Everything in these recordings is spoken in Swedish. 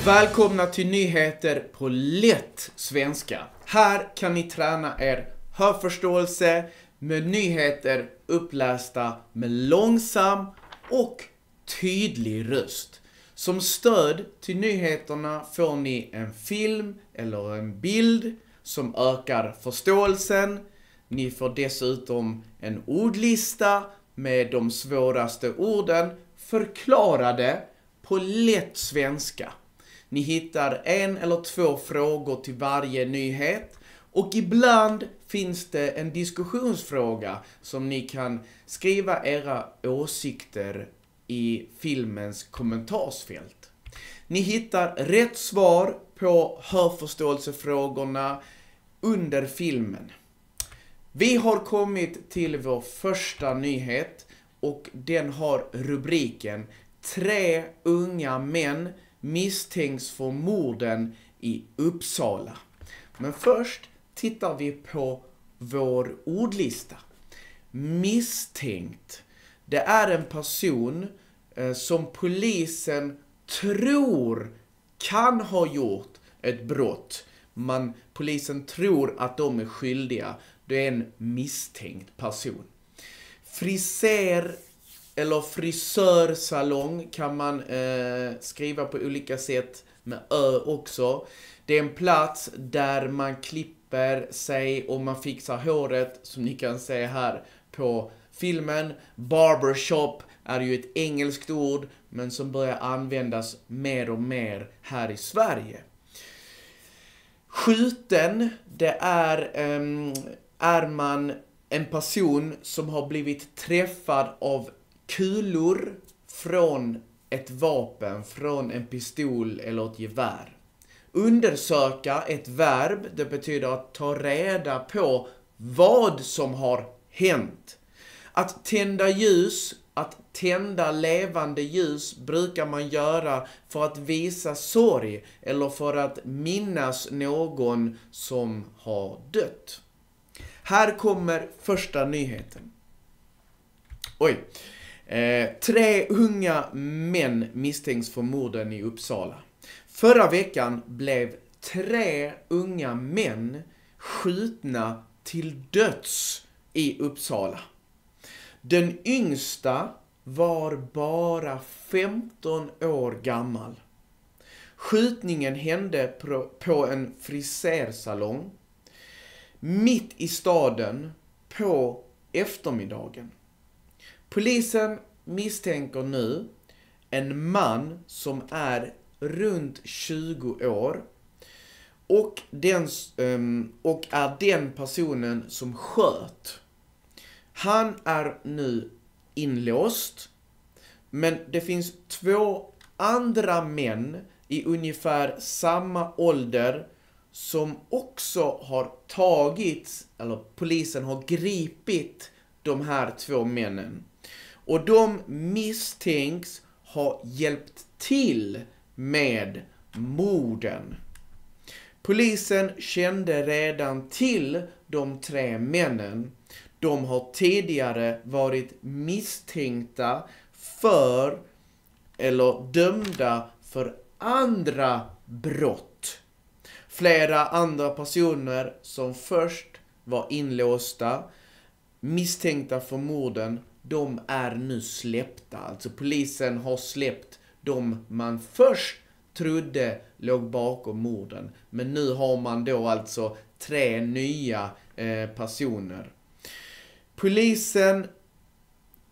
Välkomna till nyheter på lätt svenska. Här kan ni träna er hörförståelse med nyheter upplästa med långsam och tydlig röst. Som stöd till nyheterna får ni en film eller en bild som ökar förståelsen. Ni får dessutom en ordlista med de svåraste orden förklarade på lätt svenska. Ni hittar en eller två frågor till varje nyhet och ibland finns det en diskussionsfråga som ni kan skriva era åsikter i filmens kommentarsfält. Ni hittar rätt svar på hörförståelsefrågorna under filmen. Vi har kommit till vår första nyhet och den har rubriken 3 unga män misstänks för morden i Uppsala. Men först tittar vi på vår ordlista. Misstänkt. Det är en person som polisen tror kan ha gjort ett brott. Polisen tror att de är skyldiga. Det är en misstänkt person. Friser eller frisörsalong kan man skriva på olika sätt med ö också. Det är en plats där man klipper sig och man fixar håret, som ni kan se här på filmen. Barbershop är ju ett engelskt ord men som börjar användas mer och mer här i Sverige. Skjuten, det är man en person som har blivit träffad av kulor från ett vapen, från en pistol eller ett gevär. Undersöka, ett verb, det betyder att ta reda på vad som har hänt. Att tända ljus, att tända levande ljus brukar man göra för att visa sorg eller för att minnas någon som har dött. Här kommer första nyheten. 3 unga män misstänks för morden i Uppsala. Förra veckan blev 3 unga män skjutna till döds i Uppsala. Den yngsta var bara 15 år gammal. Skjutningen hände på en frisersalong mitt i staden på eftermiddagen. Polisen misstänker nu en man som är runt 20 år och är den personen som sköt. Han är nu inlåst, men det finns 2 andra män i ungefär samma ålder som också har tagits, eller polisen har gripit de här 2 männen. Och de misstänks ha hjälpt till med morden. Polisen kände redan till de 3 männen. De har tidigare varit misstänkta för eller dömda för andra brott. Flera andra personer som först var inlåsta, misstänkta för morden, de är nu släppta. Alltså polisen har släppt de man först trodde låg bakom morden. Men nu har man då alltså 3 nya personer. Polisen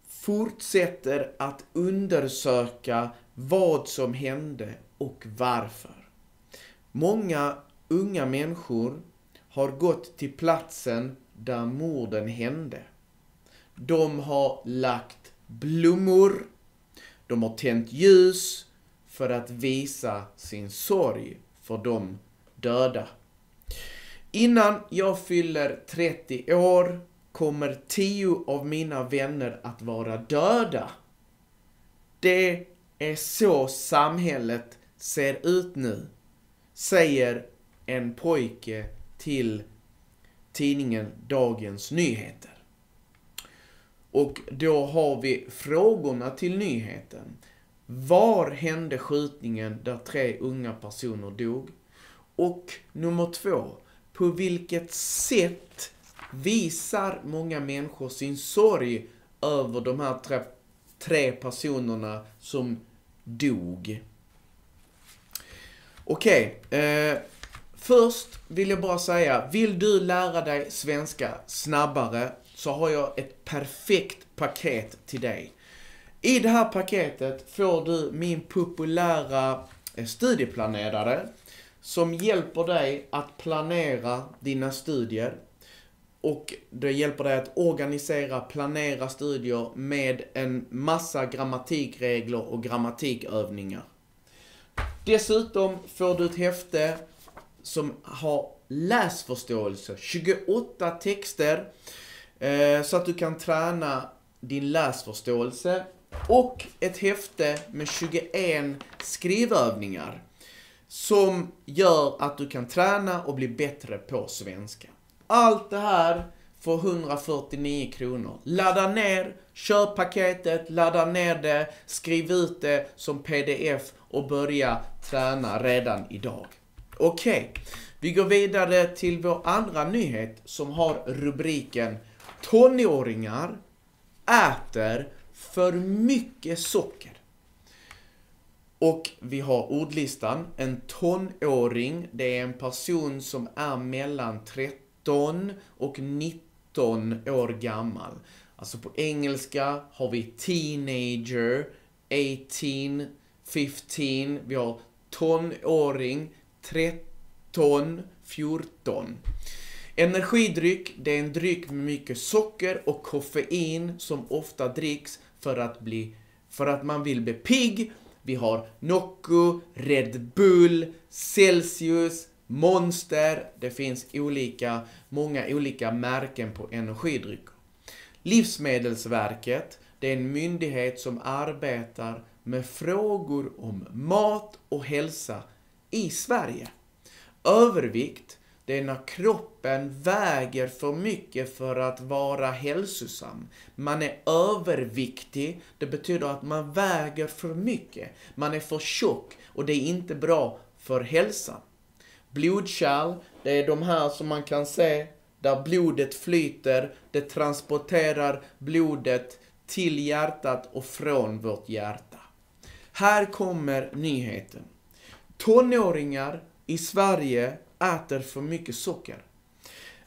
fortsätter att undersöka vad som hände och varför. Många unga människor har gått till platsen där morden hände. De har lagt blommor, de har tänt ljus för att visa sin sorg för de döda. Innan jag fyller 30 år kommer 10 av mina vänner att vara döda. Det är så samhället ser ut nu, säger en pojke till tidningen Dagens Nyheter. Och då har vi frågorna till nyheten. Var hände skjutningen där 3 unga personer dog? Och nummer 2, på vilket sätt visar många människor sin sorg över de här 3 personerna som dog? Okej, först vill jag bara säga, vill du lära dig svenska snabbare så har jag ett perfekt paket till dig. I det här paketet får du min populära studieplanerare som hjälper dig att planera dina studier. Och det hjälper dig att planera studier med en massa grammatikregler och grammatikövningar. Dessutom får du ett häfte som har läsförståelse, 28 texter, så att du kan träna din läsförståelse, och ett häfte med 21 skrivövningar som gör att du kan träna och bli bättre på svenska. Allt det här för 149 kronor. Ladda ner, kör paketet, ladda ner det, skriv ut det som pdf och börja träna redan idag. Okej, vi går vidare till vår andra nyhet som har rubriken Tonåringar äter för mycket socker. Och vi har ordlistan. En tonåring, det är en person som är mellan 13 och 19 år gammal. Alltså på engelska har vi teenager, 18, 15. Vi har tonåring, 13, 14. Energidryck, det är en dryck med mycket socker och koffein som ofta dricks för att man vill bli pigg. Vi har Nocco, Red Bull, Celsius, Monster. Det finns många olika märken på energidrycker. Livsmedelsverket, det är en myndighet som arbetar med frågor om mat och hälsa i Sverige. Övervikt, det är när kroppen väger för mycket för att vara hälsosam. Man är överviktig, det betyder att man väger för mycket. Man är för tjock och det är inte bra för hälsan. Blodkärl, det är de här som man kan se där blodet flyter. Det transporterar blodet till hjärtat och från vårt hjärta. Här kommer nyheten. Tonåringar i Sverige äter för mycket socker.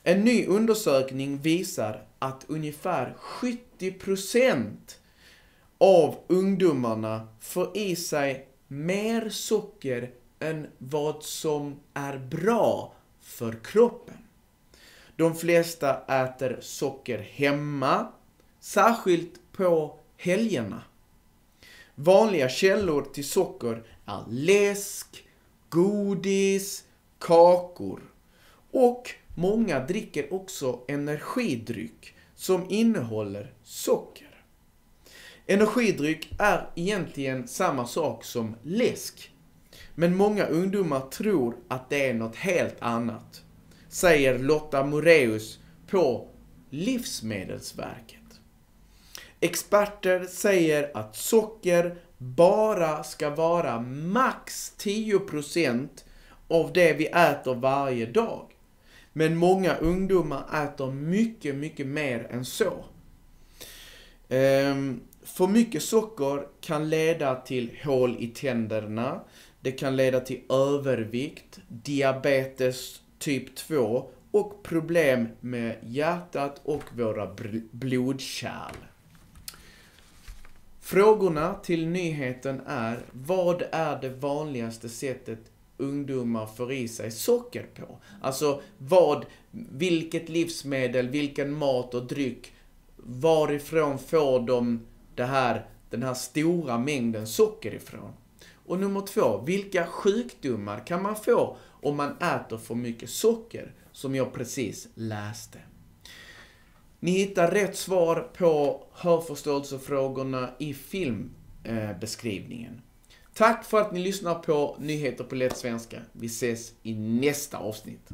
En ny undersökning visar att ungefär 70% av ungdomarna får i sig mer socker än vad som är bra för kroppen. De flesta äter socker hemma, särskilt på helgerna. Vanliga källor till socker är läsk, godis, kakor. Och många dricker också energidryck som innehåller socker. Energidryck är egentligen samma sak som läsk. Men många ungdomar tror att det är något helt annat, säger Lotta Moreus på Livsmedelsverket. Experter säger att socker bara ska vara max 10% av det vi äter varje dag. Men många ungdomar äter mycket, mycket mer än så. För mycket socker kan leda till hål i tänderna. Det kan leda till övervikt, diabetes typ 2 och problem med hjärtat och våra blodkärl. Frågorna till nyheten är: vad är det vanligaste sättet ungdomar får i sig socker på? Alltså vilket livsmedel, vilken mat och dryck, varifrån får de den här stora mängden socker ifrån? Och nummer 2, vilka sjukdomar kan man få om man äter för mycket socker, som jag precis läste? Ni hittar rätt svar på hörförståelsefrågorna i filmbeskrivningen. Tack för att ni lyssnar på Nyheter på lätt svenska. Vi ses i nästa avsnitt.